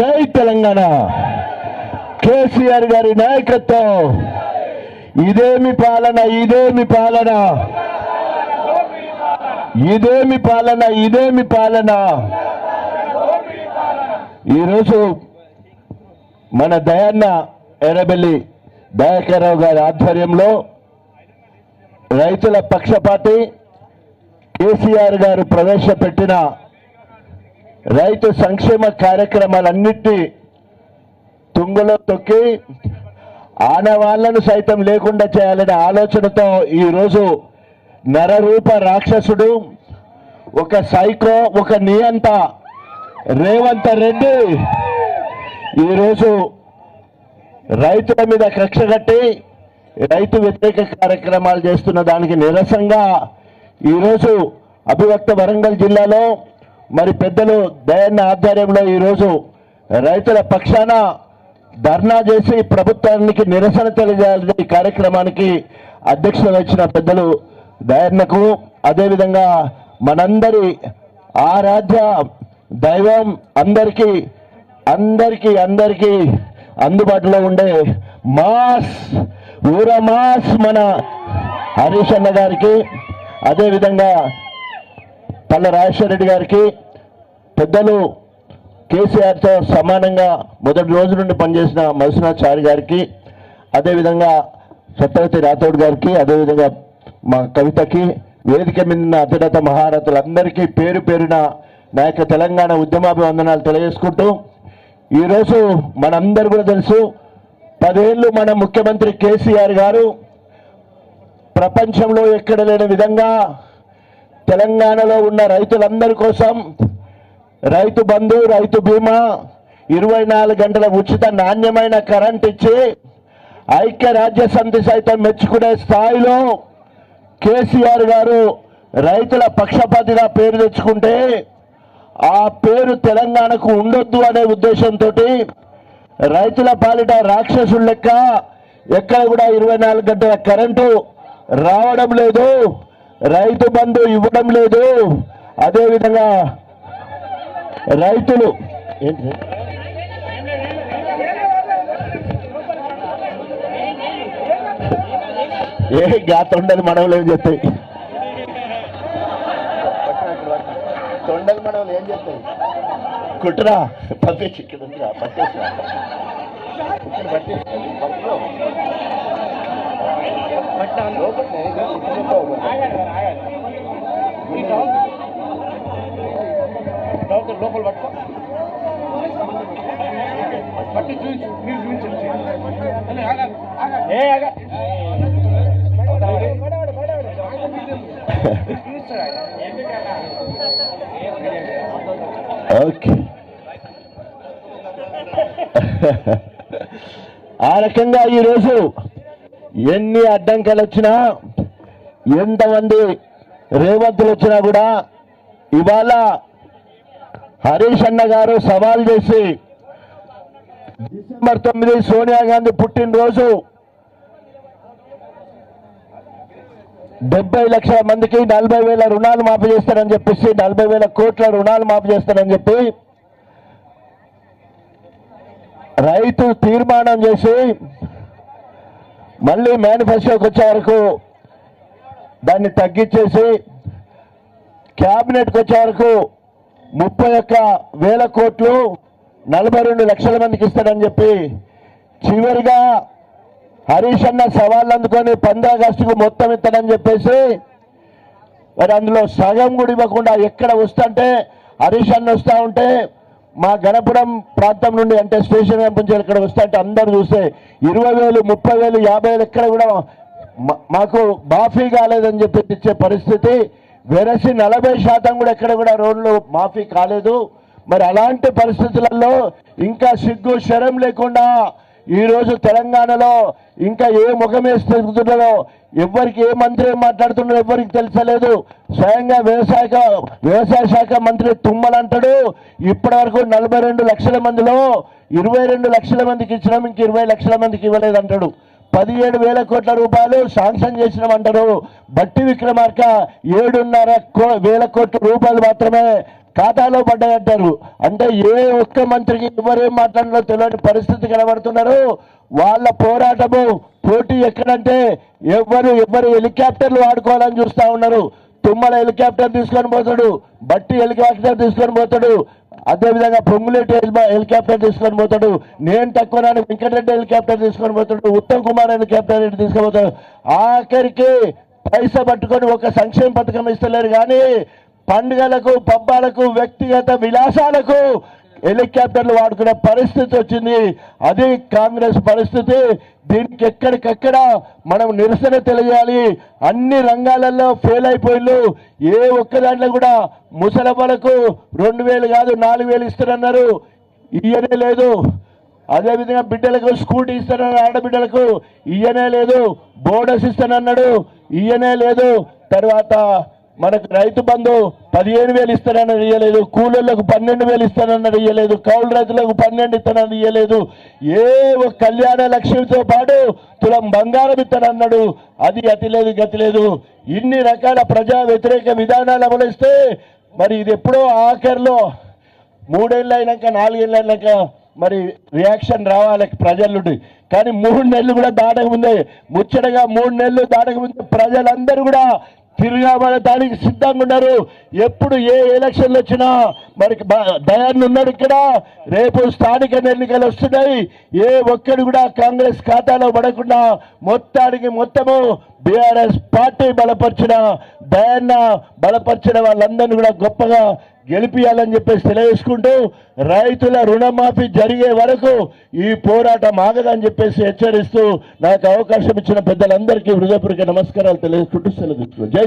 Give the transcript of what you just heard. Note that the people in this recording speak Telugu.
జై తెలంగాణ కేసీఆర్ గారి నాయకత్వం ఇదేమి పాలన ఇదేమి పాలన ఇదేమి పాలన ఇదేమి పాలన ఈరోజు మన దయాన్న ఎర్రబెల్లి దయాకర్రావు గారి ఆధ్వర్యంలో రైతుల పక్షపాతి కేసీఆర్ గారు ప్రవేశపెట్టిన రైతు సంక్షేమ కార్యక్రమాలన్నిటి తుంగలో తొక్కి ఆనవాళ్లను సైతం లేకుండా చేయాలనే ఆలోచనతో ఈరోజు నరరూప రాక్షసుడు ఒక సైకో ఒక నియంత రేవంత్ రెడ్డి ఈరోజు రైతుల మీద కక్ష కట్టి రైతు వ్యతిరేక కార్యక్రమాలు చేస్తున్న దానికి నిరసనగా ఈరోజు అభివక్త వరంగల్ జిల్లాలో మరి పెద్దలు దయన్న ఆధ్వర్యంలో ఈరోజు రైతుల పక్షాన ధర్నా చేసి ప్రభుత్వానికి నిరసన తెలియజేయాలని ఈ కార్యక్రమానికి అధ్యక్షత వహించిన పెద్దలు దయన్నకు అదేవిధంగా మనందరి ఆరాధ్య దైవం అందరికీ అందరికీ అందరికీ అందుబాటులో ఉండే మాస్ ఊర మాస్ మన హరీష్ అన్న గారికి అదేవిధంగా పల్ల రాజేశ్వర రెడ్డి గారికి పెద్దలు కేసీఆర్తో సమానంగా మొదటి రోజు నుండి పనిచేసిన మధుసూనాచారి గారికి అదేవిధంగా సత్యవతి రాథోడ్ గారికి అదేవిధంగా మా కవితకి వేదిక మీద అతిరథ మహారథులందరికీ పేరు పేరున నా యొక్క తెలంగాణ ఉద్యమాభివందనాలు తెలియజేసుకుంటూ ఈరోజు మనందరూ కూడా తెలుసు 10 ఏళ్ళు మన ముఖ్యమంత్రి కేసీఆర్ గారు ప్రపంచంలో ఎక్కడ లేని విధంగా తెలంగాణలో ఉన్న రైతులందరి కోసం రైతు బంధు రైతు బీమా 24 గంటల ఉచిత నాణ్యమైన కరెంట్ ఇచ్చి ఐక్యరాజ్య సమితి సైతం మెచ్చుకునే స్థాయిలో కేసీఆర్ గారు రైతుల పక్షపాతిగా పేరు తెచ్చుకుంటే ఆ పేరు తెలంగాణకు ఉండొద్దు అనే ఉద్దేశంతో రైతుల పాలిట రాక్షసుల లెక్క ఎక్కడ కూడా 24 గంటల కరెంటు రావడం లేదు రైతు బంధు ఇవ్వడం లేదు అదేవిధంగా రైతులు ఏ తొండలు మనవలు ఏం చెప్తాయి తొండలు మనవలు ఏం చెప్తాయి కుట్రా పంపేసి ఇక్కడ ఉందిరా పట్టేసా ఇక్కడ పట్టేసి లోపల పట్టుకో పట్టి చూసి మీరు చూపించండి ఓకే ఆ రకంగా ఈరోజు ఎన్ని అడ్డంకాలు వచ్చినా ఎంతమంది రేవంతులు వచ్చినా కూడా ఇవాళ హరీష్ అన్న గారు సవాల్ చేసి డిసెంబర్ 9 సోనియా గాంధీ పుట్టినరోజు 70 లక్షల మందికి 40,000 రుణాలు మాఫీ చేస్తారని చెప్పేసి 40,000 కోట్ల రుణాలు మాఫీ చేస్తారని చెప్పి రైతు తీర్మానం చేసి మళ్ళీ మేనిఫెస్టోకి వచ్చే వరకు దాన్ని తగ్గించేసి క్యాబినెట్కి వచ్చే వరకు 31,000 కోట్లు 42 లక్షల మందికి ఇస్తాడని చెప్పి చివరిగా హరీష్ అన్న సవాళ్ళు అందుకొని 15 ఆగస్టుకు మొత్తం ఇస్తాడని చెప్పేసి మరి అందులో సగం కూడా ఇవ్వకుండా ఎక్కడ వస్తుంటే హరీష్ అన్న వస్తూ ఉంటే మా గణపురం ప్రాంతం నుండి అంటే స్టేషన్ నుంచి ఇక్కడ వస్తుంటే అందరూ చూస్తే 20,000 30,000 50,000 ఎక్కడ కూడా మాకు మాఫీ కాలేదని చెప్పి ఇచ్చే పరిస్థితి వెరసి 40% కూడా ఎక్కడ కూడా రోడ్లు మాఫీ కాలేదు మరి అలాంటి పరిస్థితులలో ఇంకా సిగ్గు శరం లేకుండా ఈరోజు తెలంగాణలో ఇంకా ఏ ముఖమేస్తున్నారో ఎవరికి ఏ మంత్రి ఏం మాట్లాడుతున్నారో ఎవరికి తెలుసలేదు స్వయంగా వ్యవసాయ శాఖ మంత్రి తుమ్మల అంటాడు ఇప్పటి వరకు 42 లక్షల మందిలో 22 లక్షల మందికి ఇచ్చినాం ఇంక 20 లక్షల మందికి ఇవ్వలేదంటాడు 17,000 కోట్ల రూపాయలు శాంక్షన్ చేసినామంటారు బట్టి విక్రమార్క 7,500 కోట్ల రూపాయలు మాత్రమే ఖాతాలో పడ్డాయంటారు. అంటే ఏ ఒక్క మంత్రికి ఎవరేం మాట్లాడినో తెలియని పరిస్థితి కనబడుతున్నారు. వాళ్ళ పోరాటము పోటీ ఎక్కడంటే ఎవరు హెలికాప్టర్లు వాడుకోవాలని చూస్తా ఉన్నారు. తుమ్మల హెలికాప్టర్ తీసుకొని పోతాడు, బట్టి హెలికాప్టర్ తీసుకొని పోతాడు, అదేవిధంగా పొంగులేటి హెలికాప్టర్ తీసుకొని పోతాడు, నేను తక్కువ వెంకటరెడ్డి హెలికాప్టర్ తీసుకొని పోతాడు, ఉత్తమ్ కుమార్ హెలికాప్టర్ తీసుకొని పోతాడు. ఆఖరికి పైసా పట్టుకొని ఒక సంక్షేమ పథకం ఇస్తలేరు కానీ పండుగలకు పబ్బాలకు వ్యక్తిగత విలాసాలకు హెలికాప్టర్లు వాడుకునే పరిస్థితి వచ్చింది. అది కాంగ్రెస్ పరిస్థితి. దీనికి ఎక్కడికక్కడ మనం నిరసన తెలియాలి. అన్ని రంగాలలో ఫెయిల్ అయిపోయిళ్ళు. ఏ ఒక్క దాంట్లో కూడా ముసలమ్మలకు 2000 కాదు 4000 ఇస్తారన్నారు, ఇయ్యనే లేదు. అదేవిధంగా బిడ్డలకు స్కూటీ ఇస్తానన్నారు, ఆడబిడ్డలకు ఇయ్యనే లేదు. బోనస్ ఇస్తానన్నాడు, ఇయ్యనే లేదు. తర్వాత మనకు రైతు బంధు 15,000 ఇస్తానన్నది ఇయ్యలేదు. కూలీలకు 12,000 ఇస్తానన్నది ఇయ్యలేదు. కౌలు రైతులకు 12 ఇస్తానని ఇయ్యలేదు. ఏ కళ్యాణ లక్ష్మితో పాటు తులం బంగారం ఇస్తానన్నాడు, అది అతి లేదు గతి లేదు. ఇన్ని రకాల ప్రజా వ్యతిరేక విధానాలు అమలుస్తే మరి ఇది ఎప్పుడో ఆఖరిలో 3 ఏళ్ళు అయినాక 4 ఏళ్ళు అయినాక మరి రియాక్షన్ రావాలి ప్రజల నుండి. కానీ 3 నెలలు కూడా దాటకముందే, ముచ్చటగా 3 నెలలు దాటకముందే ప్రజలందరూ కూడా తిరగబడటానికి సిద్ధంగా ఉన్నారు. ఎప్పుడు ఏ ఎలక్షన్లు వచ్చినా మరి దయాన్ని ఉన్నాడు ఇక్కడ. రేపు స్థానిక ఎన్నికలు వస్తున్నాయి. ఏ ఒక్కడు కూడా కాంగ్రెస్ ఖాతాలో పడకుండా మొత్తము బీఆర్ఎస్ పార్టీ బలపరిచిన దయాన్న బలపరిచిన వాళ్ళందరినీ కూడా గొప్పగా గెలిపియాలని చెప్పేసి తెలియజేసుకుంటూ రైతుల రుణమాఫీ జరిగే వరకు ఈ పోరాటం ఆగదని చెప్పేసి హెచ్చరిస్తూ నాకు అవకాశం ఇచ్చిన పెద్దలందరికీ హృదయపూర్వక నమస్కారాలు తెలియజేసుకుంటూ సెలవు తీసుకుంటాను. జై